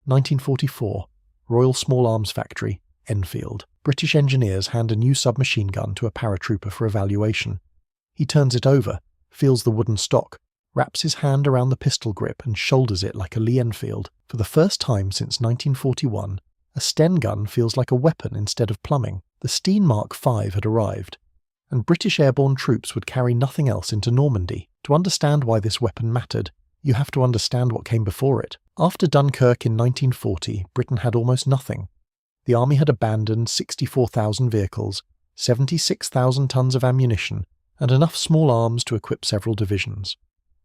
1944, Royal Small Arms Factory, Enfield. British engineers hand a new submachine gun to a paratrooper for evaluation. He turns it over, feels the wooden stock, wraps his hand around the pistol grip and shoulders it like a Lee-Enfield. For the first time since 1941, a Sten gun feels like a weapon instead of plumbing. The Sten Mark V had arrived, and British airborne troops would carry nothing else into Normandy. To understand why this weapon mattered, you have to understand what came before it. After Dunkirk in 1940, Britain had almost nothing. The army had abandoned 64,000 vehicles, 76,000 tons of ammunition, and enough small arms to equip several divisions.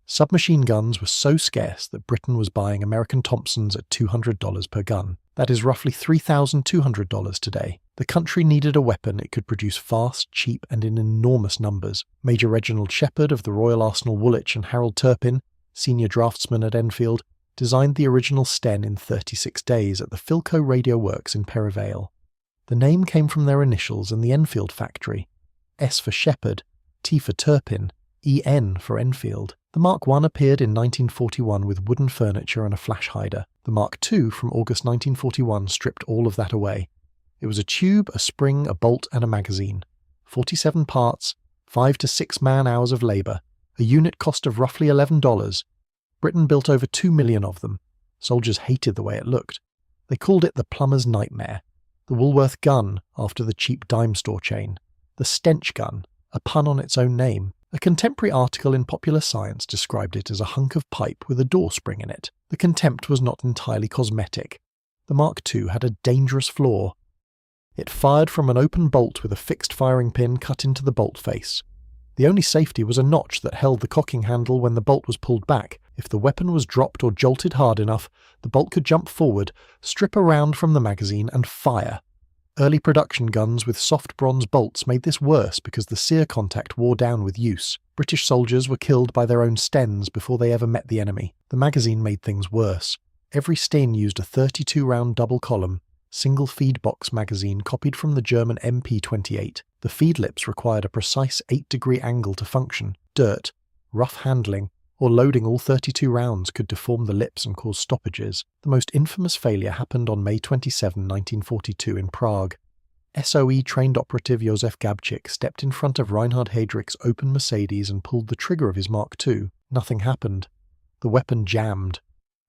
Submachine guns were so scarce that Britain was buying American Thompsons at $200 per gun. That is roughly $3,200 today. The country needed a weapon it could produce fast, cheap, and in enormous numbers. Major Reginald Shepherd of the Royal Arsenal Woolwich and Harold Turpin, senior draftsman at Enfield, designed the original Sten in 36 days at the Philco Radio Works in Perivale. The name came from their initials and the Enfield factory. S for Shepherd, T for Turpin, EN for Enfield. The Mark I appeared in 1941 with wooden furniture and a flash hider. The Mark II from August 1941 stripped all of that away. It was a tube, a spring, a bolt and a magazine. 47 parts, 5 to 6 man-hours of labour, a unit cost of roughly $11. Britain built over 2 million of them. Soldiers hated the way it looked. They called it the plumber's nightmare. The Woolworth gun, after the cheap dime store chain. The stench gun, a pun on its own name. A contemporary article in Popular Science described it as a hunk of pipe with a door spring in it. The contempt was not entirely cosmetic. The Mark II had a dangerous flaw. It fired from an open bolt with a fixed firing pin cut into the bolt face. The only safety was a notch that held the cocking handle when the bolt was pulled back. If the weapon was dropped or jolted hard enough, the bolt could jump forward, strip a round from the magazine and fire. Early production guns with soft bronze bolts made this worse because the sear contact wore down with use. British soldiers were killed by their own Stens before they ever met the enemy. The magazine made things worse. Every Sten used a 32-round double-column, single-feed box magazine copied from the German MP-28. The feed lips required a precise 8-degree angle to function. Dirt, rough handling, or loading all 32 rounds could deform the lips and cause stoppages. The most infamous failure happened on May 27, 1942 in Prague. SOE trained operative Josef Gabčík stepped in front of Reinhard Heydrich's open Mercedes and pulled the trigger of his Mark II. Nothing happened. The weapon jammed.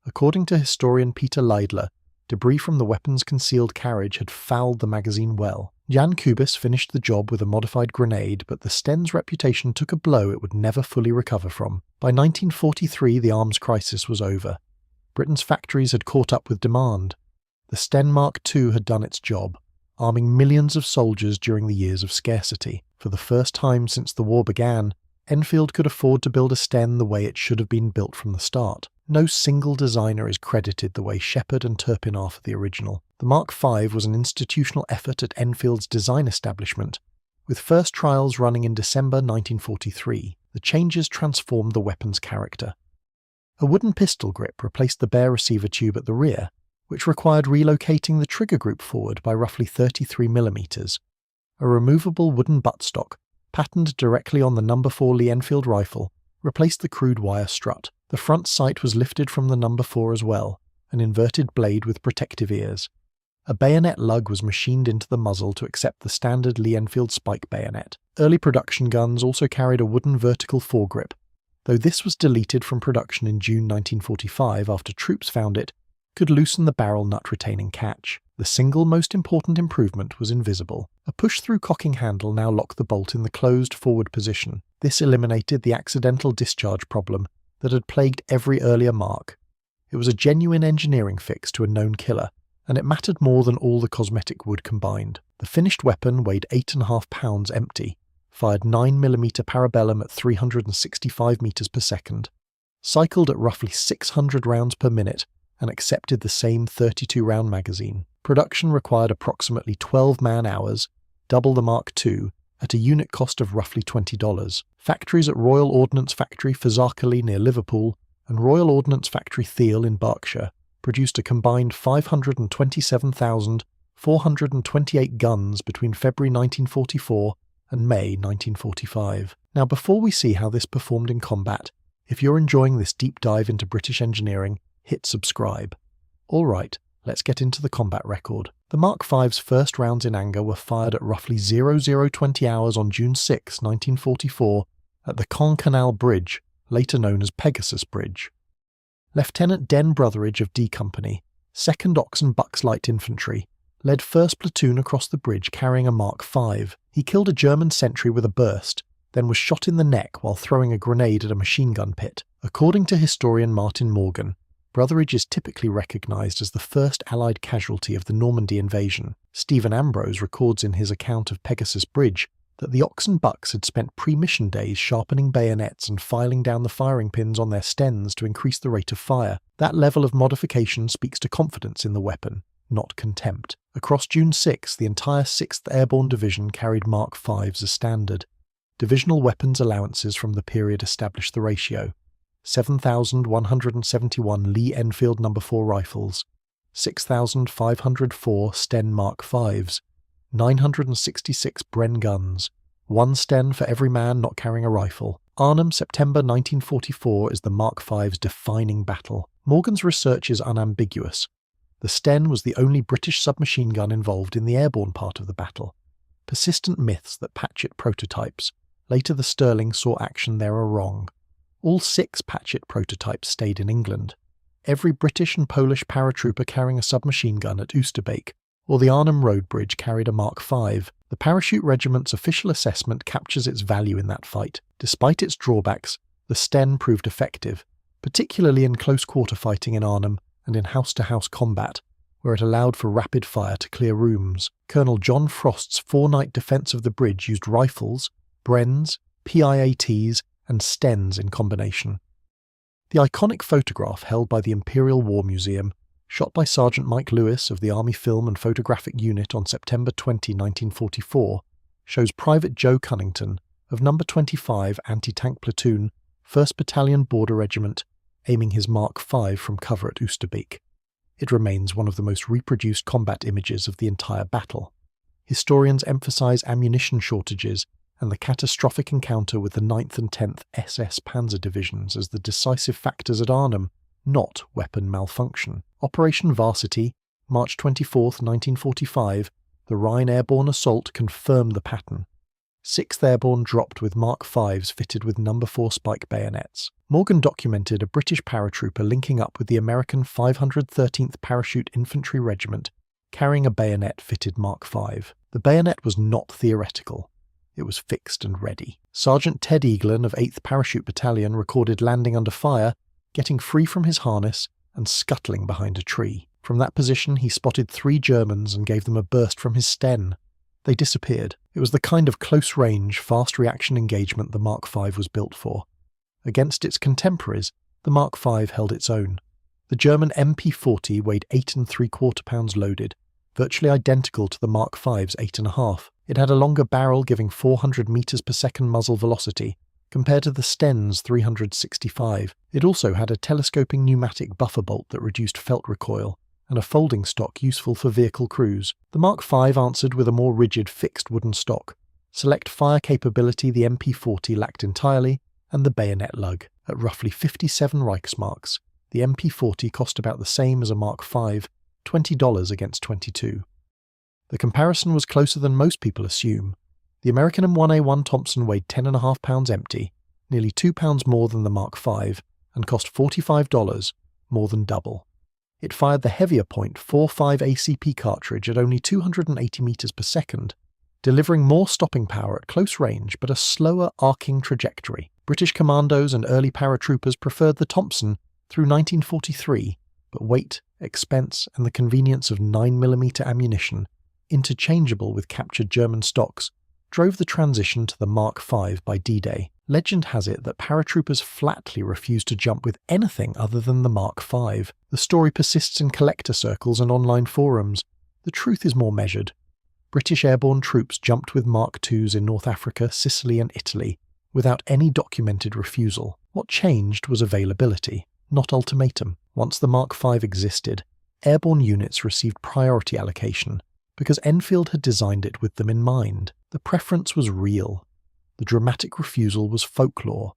According to historian Peter Leidler, debris from the weapon's concealed carriage had fouled the magazine well. Jan Kubis finished the job with a modified grenade, but the Sten's reputation took a blow it would never fully recover from. By 1943, the arms crisis was over. Britain's factories had caught up with demand. The Sten Mark II had done its job, arming millions of soldiers during the years of scarcity. For the first time since the war began, Enfield could afford to build a Sten the way it should have been built from the start. No single designer is credited the way Shepherd and Turpin are for the original. The Mark V was an institutional effort at Enfield's design establishment. With first trials running in December 1943, the changes transformed the weapon's character. A wooden pistol grip replaced the bare receiver tube at the rear, which required relocating the trigger group forward by roughly 33 mm. A removable wooden buttstock, patterned directly on the No. 4 Lee-Enfield rifle, replaced the crude wire strut. The front sight was lifted from the No. 4 as well, an inverted blade with protective ears. A bayonet lug was machined into the muzzle to accept the standard Lee-Enfield spike bayonet. Early production guns also carried a wooden vertical foregrip, though this was deleted from production in June 1945 after troops found it could loosen the barrel nut-retaining catch. The single most important improvement was invisible. A push-through cocking handle now locked the bolt in the closed forward position. This eliminated the accidental discharge problem that had plagued every earlier Mark. It was a genuine engineering fix to a known killer, and it mattered more than all the cosmetic wood combined. The finished weapon weighed 8.5 pounds empty, fired 9mm parabellum at 365 meters per second, cycled at roughly 600 rounds per minute, and accepted the same 32-round magazine. Production required approximately 12 man-hours, double the Mark II, at a unit cost of roughly $20. Factories at Royal Ordnance Factory Fazakerley near Liverpool and Royal Ordnance Factory Thiel in Berkshire produced a combined 527,428 guns between February 1944 and May 1945. Now, before we see how this performed in combat, if you're enjoying this deep dive into British engineering, hit subscribe. All right, let's get into the combat record. The Mark V's first rounds in anger were fired at roughly 0020 hours on June 6, 1944, at the Caen Canal Bridge, later known as Pegasus Bridge. Lieutenant Den Brotheridge of D Company, 2nd Ox and Bucks Light Infantry, led 1st Platoon across the bridge carrying a Mark V. He killed a German sentry with a burst, then was shot in the neck while throwing a grenade at a machine gun pit. According to historian Martin Morgan, Brotheridge is typically recognised as the first Allied casualty of the Normandy invasion. Stephen Ambrose records in his account of Pegasus Bridge that the Ox and Bucks had spent pre-mission days sharpening bayonets and filing down the firing pins on their Stens to increase the rate of fire. That level of modification speaks to confidence in the weapon, not contempt. Across June 6, the entire 6th Airborne Division carried Mark V's as standard. Divisional weapons allowances from the period established the ratio: 7,171 Lee-Enfield No. 4 rifles, 6,504 Sten Mark V's, 966 Bren guns, 1 Sten for every man not carrying a rifle. Arnhem, September 1944 is the Mark V's defining battle. Morgan's research is unambiguous. The Sten was the only British submachine gun involved in the airborne part of the battle. Persistent myths that Patchett prototypes, later the Sterling, saw action there are wrong. All 6 Patchett prototypes stayed in England. Every British and Polish paratrooper carrying a submachine gun at Oosterbeek or the Arnhem Road Bridge carried a Mark V. The Parachute Regiment's official assessment captures its value in that fight. Despite its drawbacks, the Sten proved effective, particularly in close-quarter fighting in Arnhem and in house-to-house combat, where it allowed for rapid fire to clear rooms. Colonel John Frost's 4-night defence of the bridge used rifles, Brens, PIATs, and Stens in combination. The iconic photograph held by the Imperial War Museum, shot by Sergeant Mike Lewis of the Army Film and Photographic Unit on September 20, 1944, shows Private Joe Cunnington of No. 25 Anti-Tank Platoon, 1st Battalion Border Regiment, aiming his Mark V from cover at Oosterbeek. It remains one of the most reproduced combat images of the entire battle. Historians emphasise ammunition shortages and the catastrophic encounter with the 9th and 10th SS Panzer Divisions as the decisive factors at Arnhem, not weapon malfunction. Operation Varsity, March 24, 1945, the Rhine airborne assault confirmed the pattern. 6th Airborne dropped with Mark V's fitted with No. 4 spike bayonets. Morgan documented a British paratrooper linking up with the American 513th Parachute Infantry Regiment, carrying a bayonet-fitted Mark V. The bayonet was not theoretical. It was fixed and ready. Sergeant Ted Eaglin of 8th Parachute Battalion recorded landing under fire, getting free from his harness and scuttling behind a tree. From that position he spotted 3 Germans and gave them a burst from his Sten. They disappeared. It was the kind of close-range, fast-reaction engagement the Mark V was built for. Against its contemporaries, the Mark V held its own. The German MP40 weighed 8 3/4 pounds loaded, virtually identical to the Mark V's 8.5. It had a longer barrel giving 400 meters per second muzzle velocity, compared to the Sten's 365. It also had a telescoping pneumatic buffer bolt that reduced felt recoil, and a folding stock useful for vehicle crews. The Mark V answered with a more rigid fixed wooden stock. Select fire capability the MP40 lacked entirely, and the bayonet lug. At roughly 57 Reichsmarks, the MP40 cost about the same as a Mark V, $20 against 22. The comparison was closer than most people assume. The American M1A1 Thompson weighed 10.5 pounds empty, nearly 2 pounds more than the Mark V, and cost $45, more than double. It fired the heavier .45 ACP cartridge at only 280 meters per second, delivering more stopping power at close range but a slower arcing trajectory. British commandos and early paratroopers preferred the Thompson through 1943, but weight, expense, and the convenience of 9mm ammunition, interchangeable with captured German stocks, drove the transition to the Mark V by D-Day. Legend has it that paratroopers flatly refused to jump with anything other than the Mark V. The story persists in collector circles and online forums. The truth is more measured. British airborne troops jumped with Mark IIs in North Africa, Sicily and Italy, without any documented refusal. What changed was availability, not ultimatum. Once the Mark V existed, airborne units received priority allocation, because Enfield had designed it with them in mind. The preference was real. The dramatic refusal was folklore.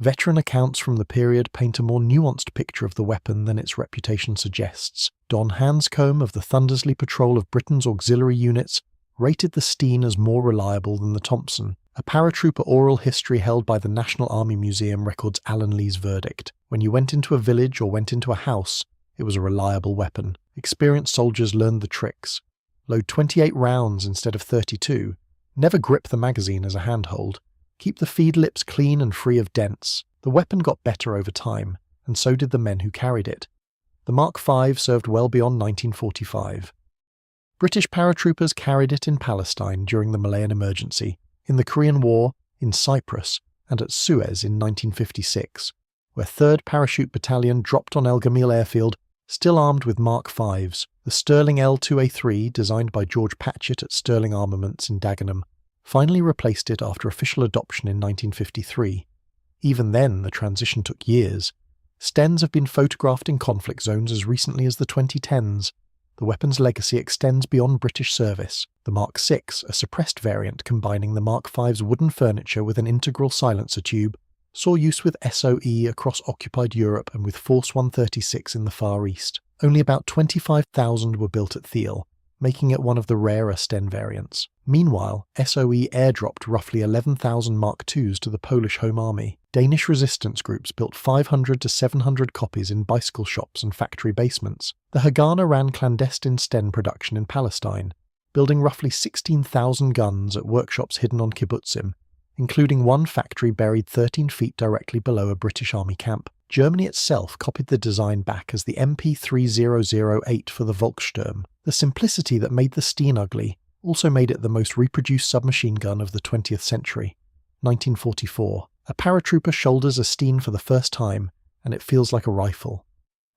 Veteran accounts from the period paint a more nuanced picture of the weapon than its reputation suggests. Don Hanscombe of the Thundersley Patrol of Britain's auxiliary units rated the Steen as more reliable than the Thompson. A paratrooper oral history held by the National Army Museum records Alan Lee's verdict. When you went into a village or went into a house, it was a reliable weapon. Experienced soldiers learned the tricks. Load 28 rounds instead of 32. Never grip the magazine as a handhold. Keep the feed lips clean and free of dents. The weapon got better over time, and so did the men who carried it. The Mark V served well beyond 1945. British paratroopers carried it in Palestine during the Malayan Emergency, in the Korean War, in Cyprus, and at Suez in 1956, where 3rd Parachute Battalion dropped on El Gamil Airfield, still armed with Mark Vs. The Sterling L2A3, designed by George Patchett at Sterling Armaments in Dagenham, finally replaced it after official adoption in 1953. Even then, the transition took years. Stens have been photographed in conflict zones as recently as the 2010s. The weapon's legacy extends beyond British service. The Mark VI, a suppressed variant combining the Mark V's wooden furniture with an integral silencer tube, saw use with SOE across occupied Europe and with Force 136 in the Far East. Only about 25,000 were built at Thiel, making it one of the rarer Sten variants. Meanwhile, SOE airdropped roughly 11,000 Mark IIs to the Polish Home Army. Danish resistance groups built 500 to 700 copies in bicycle shops and factory basements. The Haganah ran clandestine Sten production in Palestine, building roughly 16,000 guns at workshops hidden on kibbutzim, including one factory buried 13 feet directly below a British Army camp. Germany itself copied the design back as the MP3008 for the Volkssturm. The simplicity that made the Steen ugly also made it the most reproduced submachine gun of the 20th century. 1944. A paratrooper shoulders a Steen for the first time, and it feels like a rifle.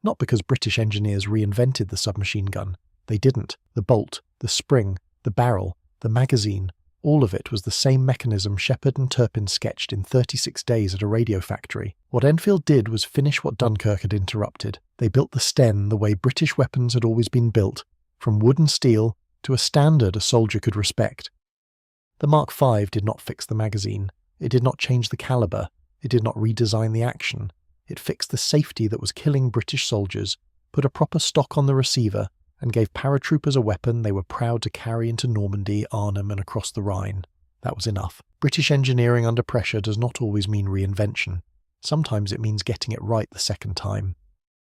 Not because British engineers reinvented the submachine gun. They didn't. The bolt, the spring, the barrel, the magazine, all of it was the same mechanism Shepard and Turpin sketched in 36 days at a radio factory. What Enfield did was finish what Dunkirk had interrupted. They built the Sten the way British weapons had always been built, from wood and steel to a standard a soldier could respect. The Mark V did not fix the magazine. It did not change the caliber. It did not redesign the action. It fixed the safety that was killing British soldiers, put a proper stock on the receiver, and gave paratroopers a weapon they were proud to carry into Normandy, Arnhem and across the Rhine. That was enough. British engineering under pressure does not always mean reinvention. Sometimes it means getting it right the second time.